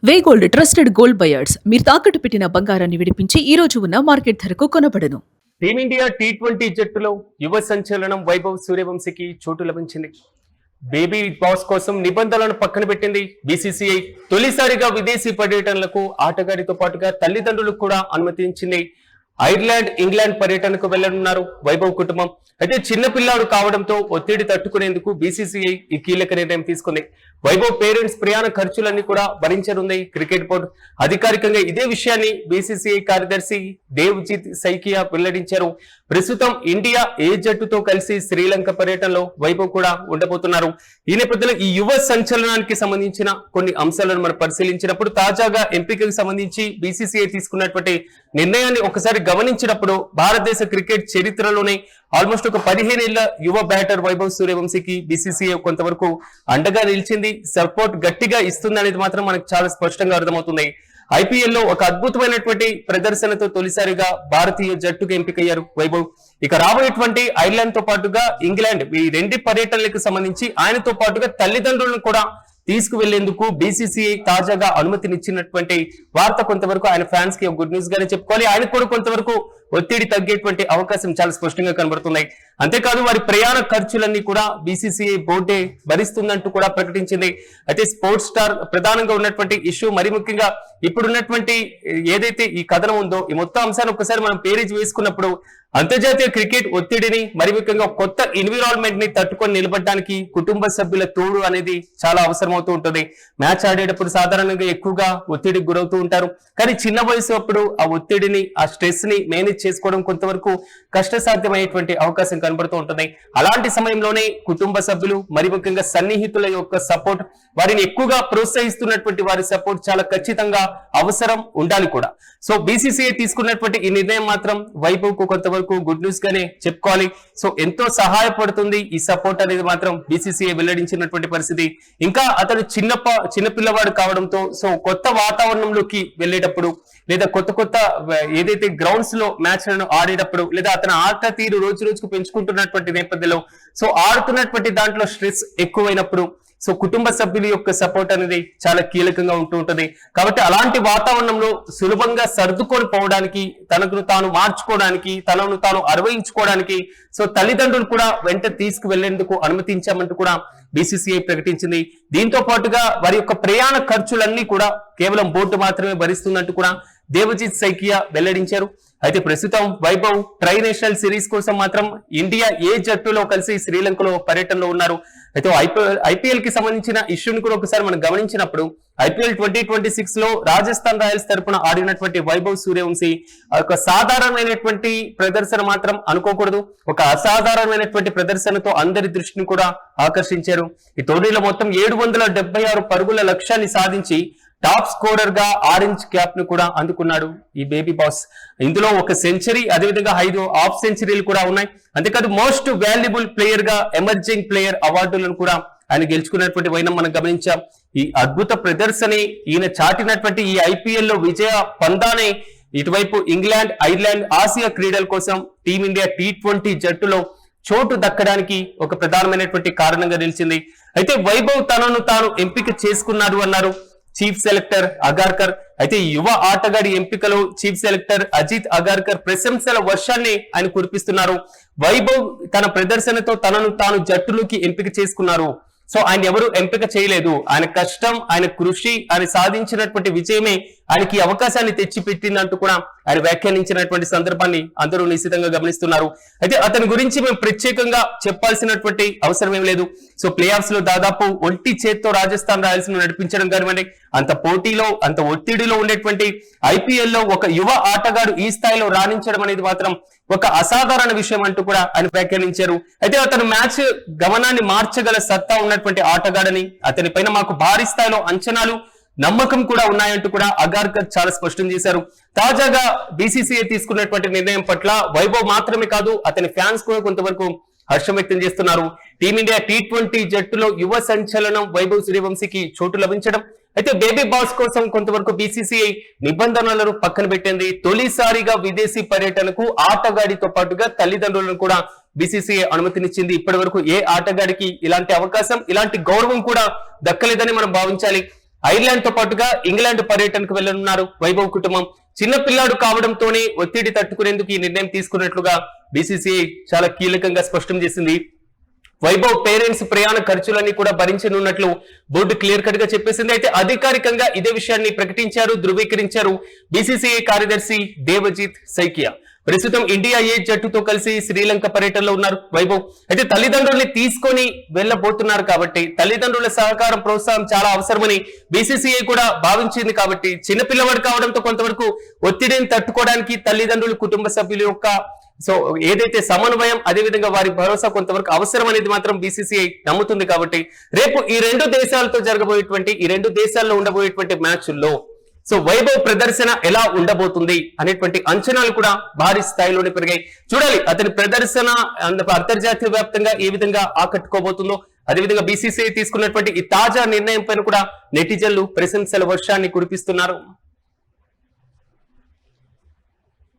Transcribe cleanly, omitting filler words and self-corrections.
వే gold trusted gold buyers మీరు తాకట్టు పెట్టిన బంగారాన్ని విడిపించి ఈ రోజు ఉన్న మార్కెట్ ధరకు కొనబడను. టీమిండియా టీ20 జట్టులో యువ సంచలనం వైభవ్ సూర్యవంశీకి చోటు లభించింది. బేబీ బాస్ కోసం నిబంధనలను పక్కన పెట్టింది బీసీసీఐ. తొలిసారిగా విదేశీ పర్యటనలకు ఆటగాడితో పాటుగా తల్లిదండ్రులకు కూడా అనుమతించింది. ఐర్లాండ్, ఇంగ్లాండ్ పర్యటనకు వెళ్లనున్నారు వైభవ్ కుటుంబం. అయితే చిన్న పిల్లాడు కావడంతో ఒత్తిడి తట్టుకునేందుకు బీసీసీఐ ఈ కీలక నిర్ణయం తీసుకుంది. వైభవ్ పేరెంట్స్ ప్రయాణ ఖర్చులన్నీ కూడా భరించనుంది క్రికెట్ బోర్డు. అధికారికంగా ఇదే విషయాన్ని బీసీసీఐ కార్యదర్శి దేవ్జిత్ సైకియా వెల్లడించారు. ప్రస్తుతం ఇండియా ఏ జట్టుతో కలిసి శ్రీలంక పర్యటనలో వైభవ్ కూడా ఉండబోతున్నారు. ఈ నేపథ్యంలో ఈ యువ సంచలనానికి సంబంధించిన కొన్ని అంశాలను మనం పరిశీలించినప్పుడు తాజాగా ఎంపికకు సంబంధించి బీసీసీఐ తీసుకున్నటువంటి నిర్ణయాన్ని ఒకసారి గమనించినప్పుడు భారతదేశ క్రికెట్ చరిత్రలోనే ఆల్మోస్ట్ ఒక 15 ఏళ్ల యువ బ్యాటర్ వైభవ్ సూర్యవంశీకి బీసీసీఐ కొంతవరకు అండగా నిలిచింది, సపోర్ట్ గట్టిగా ఇస్తుంది అనేది మాత్రం మనకు చాలా స్పష్టంగా అర్థమవుతుంది. ఐపీఎల్ లో ఒక అద్భుతమైనటువంటి ప్రదర్శనతో తొలిసారిగా భారతీయ జట్టుకు ఎంపికయ్యారు వైభవ్. ఇక రాబోయేటువంటి ఐర్లాండ్ తో పాటుగా ఇంగ్లాండ్, ఈ రెండు పర్యటనలకు సంబంధించి ఆయనతో పాటుగా తల్లిదండ్రులను కూడా తీసుకువెళ్లేందుకు బీసీసీఐ తాజాగా అనుమతినిచ్చినటువంటి వార్త కొంతవరకు ఆయన ఫ్యాన్స్ కి గుడ్ న్యూస్ గానే చెప్పుకోవాలి. ఆయనకు కూడా కొంతవరకు ఒత్తిడి తగ్గేటువంటి అవకాశం చాలా స్పష్టంగా కనబడుతున్నాయి. అంతేకాదు వారి ప్రయాణ ఖర్చులన్నీ కూడా బీసీసీఐ బోర్డే భరిస్తుందంటూ కూడా ప్రకటించింది. అయితే స్పోర్ట్స్ స్టార్ ప్రధానంగా ఉన్నటువంటి ఇష్యూ, మరి ముఖ్యంగా ఇప్పుడున్నటువంటి ఏదైతే ఈ కథనం ఉందో ఈ మొత్తం అంశాన్ని ఒకసారి మనం పేరేజ్ వేసుకున్నప్పుడు అంతర్జాతీయ క్రికెట్ ఒత్తిడిని, మరి ముఖ్యంగా కొత్త ఎన్విరాన్మెంట్ ని తట్టుకొని నిలబడడానికి కుటుంబ సభ్యుల తోడు అనేది చాలా అవసరమవుతూ ఉంటుంది. మ్యాచ్ ఆడేటప్పుడు సాధారణంగా ఎక్కువగా ఒత్తిడికి గురవుతూ ఉంటారు. కానీ చిన్న వయసు అప్పుడు ఆ ఒత్తిడిని, ఆ స్ట్రెస్ ని మేనేజ్ చేసుకోవడం కొంతవరకు కష్టసాధ్యమయ్యేటువంటి అవకాశం కనబడుతూ ఉంటుంది. అలాంటి సమయంలోనే కుటుంబ సభ్యులు, మరి ముఖ్యంగా సన్నిహితుల యొక్క సపోర్ట్, వారిని ఎక్కువగా ప్రోత్సహిస్తున్నటువంటి వారి సపోర్ట్ చాలా ఖచ్చితంగా అవసరం ఉండాలి కూడా. సో బీసీసీఐ తీసుకున్నటువంటి ఈ నిర్ణయం మాత్రం వైభవ్ కు కొంతవరకు గుడ్ న్యూస్ గానే చెప్పుకోవాలి. సో ఎంతో సహాయపడుతుంది ఈ సపోర్ట్ అనేది మాత్రం బీసీసీఐ వెల్లడించినటువంటి పరిస్థితి. ఇంకా అతను చిన్న పిల్లవాడు కావడంతో సో కొత్త వాతావరణంలోకి వెళ్ళేటప్పుడు, లేదా కొత్త ఏదైతే గ్రౌండ్స్ లో మ్యాచ్లను ఆడేటప్పుడు, లేదా అతని ఆట తీరు రోజు రోజుకు పెంచుకుంటున్నటువంటి నేపథ్యంలో సో ఆడుతున్నటువంటి దాంట్లో స్ట్రెస్ ఎక్కువైనప్పుడు సో కుటుంబ సభ్యుల యొక్క సపోర్ట్ అనేది చాలా కీలకంగా ఉంటూ ఉంటుంది. కాబట్టి అలాంటి వాతావరణంలో సులభంగా సర్దుకొని పోవడానికి, తనకు తాను మార్చుకోవడానికి, తనను తాను అరవయించుకోవడానికి సో తల్లిదండ్రులు కూడా వెంట తీసుకువెళ్లేందుకు అనుమతించామంటూ కూడా బీసీసీఐ ప్రకటించింది. దీంతో పాటుగా వారి యొక్క ప్రయాణ ఖర్చులన్నీ కూడా కేవలం బోర్డు మాత్రమే భరిస్తుందంటూ కూడా దేవజిత్ సైకియా వెల్లడించారు. అయితే ప్రస్తుతం వైభవ్ ట్రై నేషనల్ సిరీస్ కోసం మాత్రం ఇండియా ఏ జట్టులో కలిసి శ్రీలంకలో పర్యటనలో ఉన్నారు. అయితే ఐపీఎల్ కి సంబంధించిన ఇష్యూని కూడా ఒకసారి మనం గమనించినప్పుడు ఐపీఎల్ 2026 లో రాజస్థాన్ రాయల్స్ తరపున ఆడినటువంటి వైభవ్ సూర్యవంశీ ఒక సాధారణమైనటువంటి ప్రదర్శన మాత్రం అనుకోకూడదు, ఒక అసాధారణమైనటువంటి ప్రదర్శనతో అందరి దృష్టిని కూడా ఆకర్షించారు. ఈ టోర్నీలో మొత్తం 776 పరుగుల లక్ష్యాన్ని సాధించి టాప్ స్కోరర్ గా ఆరెంజ్ క్యాప్ ను కూడా అందుకున్నాడు ఈ బేబీ బాస్. ఇందులో ఒక సెంచరీ, అదేవిధంగా 5 హాఫ్ సెంచరీలు కూడా ఉన్నాయి. అంతేకాదు మోస్ట్ వాల్యుబుల్ ప్లేయర్ గా ఎమర్జింగ్ ప్లేయర్ అవార్డులను కూడా ఆయన గెలుచుకున్నటువంటి వైనం మనం గమనించాం. ఈ అద్భుత ప్రదర్శనే ఈయన చాటినటువంటి ఈ ఐపీఎల్ లో విజయ పందానే ఇటువైపు ఇంగ్లాండ్, ఐర్లాండ్ ఆసియా క్రీడల కోసం టీమిండియా టీ20 జట్టులో చోటు దక్కడానికి ఒక ప్రధానమైనటువంటి కారణంగా నిలిచింది. అయితే వైభవ్ తనను తాను ఎంపిక చేసుకున్నాడు అన్నారు చీఫ్ సెలెక్టర్ అగార్కర్. అయితే యువ ఆటగాడి ఎంపికలో చీఫ్ సెలెక్టర్ అజిత్ అగార్కర్ ప్రశంసల వర్షాన్ని ఆయన కురిపిస్తున్నారు. వైభవ్ తన ప్రదర్శనతో తనను తాను జట్టులోకి ఎంపిక చేసుకున్నారు. సో ఆయన ఎవరు ఎంపిక చేయలేదు, ఆయన కష్టం, ఆయన కృషి, ఆయన సాధించినటువంటి విజయమే ఆయనకి అవకాశాన్ని తెచ్చిపెట్టిందంటూ కూడా ఆయన వ్యాఖ్యానించినటువంటి సందర్భాన్ని అందరూ నిశ్చితంగా గమనిస్తున్నారు. అయితే అతని గురించి మేము ప్రత్యేకంగా చెప్పాల్సినటువంటి అవసరం ఏం లేదు. సో ప్లే ఆఫ్స్ లో దాదాపు ఒంటి చేత్తో రాజస్థాన్ రాయల్స్ ను నడిపించడం కానివ్వండి, అంత పోటీలో, అంత ఒత్తిడిలో ఉండేటువంటి ఐపీఎల్ లో ఒక యువ ఆటగాడు ఈ స్థాయిలో రాణించడం అనేది మాత్రం ఒక అసాధారణ విషయం అంటూ కూడా ఆయన వ్యాఖ్యానించారు. అయితే అతను మ్యాచ్ గమనాన్ని మార్చగల సత్తా ఉన్నటువంటి ఆటగాడని, అతని పైన మాకు భారీ స్థాయిలో అంచనాలు, నమ్మకం కూడా ఉన్నాయంటూ కూడా అగార్కర్ చాలా స్పష్టం చేశారు. తాజాగా బీసీసీఐ తీసుకున్నటువంటి నిర్ణయం పట్ల వైభవ్ మాత్రమే కాదు అతని ఫ్యాన్స్ కూడా కొంతవరకు హర్షం వ్యక్తం చేస్తున్నారు. టీమిండియా టీ20 జట్టులో యువ సంచలనం వైభవ్ సూర్యవంశీకి చోటు లభించడం, అయితే బేబీ బాస్ కోసం కొంతవరకు బీసీసీఐ నిబంధనలను పక్కన పెట్టింది. తొలిసారిగా విదేశీ పర్యటనకు ఆటగాడితో పాటుగా తల్లిదండ్రులను కూడా బీసీసీఐ అనుమతినిచ్చింది. ఇప్పటి వరకు ఏ ఆటగాడికి ఇలాంటి అవకాశం, ఇలాంటి గౌరవం కూడా దక్కలేదని మనం భావించాలి. ఐర్లాండ్ తో పాటుగా ఇంగ్లాండ్ పర్యటనకు వెళ్లనున్నారు వైభవ్ కుటుంబం. చిన్న పిల్లాడు కావడంతోనే ఒత్తిడి తట్టుకునేందుకు ఈ నిర్ణయం తీసుకున్నట్లుగా బీసీసీఐ చాలా కీలకంగా స్పష్టం చేసింది. వైభవ్ పేరెంట్స్ ప్రయాణ ఖర్చులన్నీ కూడా భరించనున్నట్లు బోర్డు క్లియర్ కట్ గా చెప్పేసింది. అయితే అధికారికంగా ఇదే విషయాన్ని ప్రకటించారు, ధృవీకరించారు బీసీసీఐ కార్యదర్శి దేవజిత్ సైకియా. ప్రస్తుతం ఇండియా ఏ జట్టుతో కలిసి శ్రీలంక పర్యటనలో ఉన్నారు వైభవ్. అయితే తల్లిదండ్రుల్ని తీసుకొని వెళ్ళబోతున్నారు కాబట్టి తల్లిదండ్రుల సహకారం, ప్రోత్సాహం చాలా అవసరమని బీసీసీఐ కూడా భావించింది. కాబట్టి చిన్నపిల్లవాడు కావడంతో కొంతవరకు ఒత్తిడిని తట్టుకోవడానికి తల్లిదండ్రులు, కుటుంబ సభ్యుల యొక్క ఏదైతే సమన్వయం, అదేవిధంగా వారి భరోసా కొంతవరకు అవసరం అనేది మాత్రం బీసీసీఐ నమ్ముతుంది. కాబట్టి రేపు ఈ రెండు దేశాలతో జరగబోయేటువంటి, ఈ రెండు దేశాల్లో ఉండబోయేటువంటి మ్యాచ్ల్లో వైభవ్ ప్రదర్శన ఎలా ఉండబోతుంది అనేటువంటి అంచనాలు కూడా భారీ స్థాయిలోనే పెరిగాయి. చూడాలి అతని ప్రదర్శన అంతర్జాతీయ వ్యాప్తంగా ఏ విధంగా ఆకట్టుకోబోతుందో. అదేవిధంగా బీసీసీఐ తీసుకున్నటువంటి ఈ తాజా నిర్ణయం పైన కూడా నెటిజన్లు ప్రశంసల వర్షాన్ని కురిపిస్తున్నారు.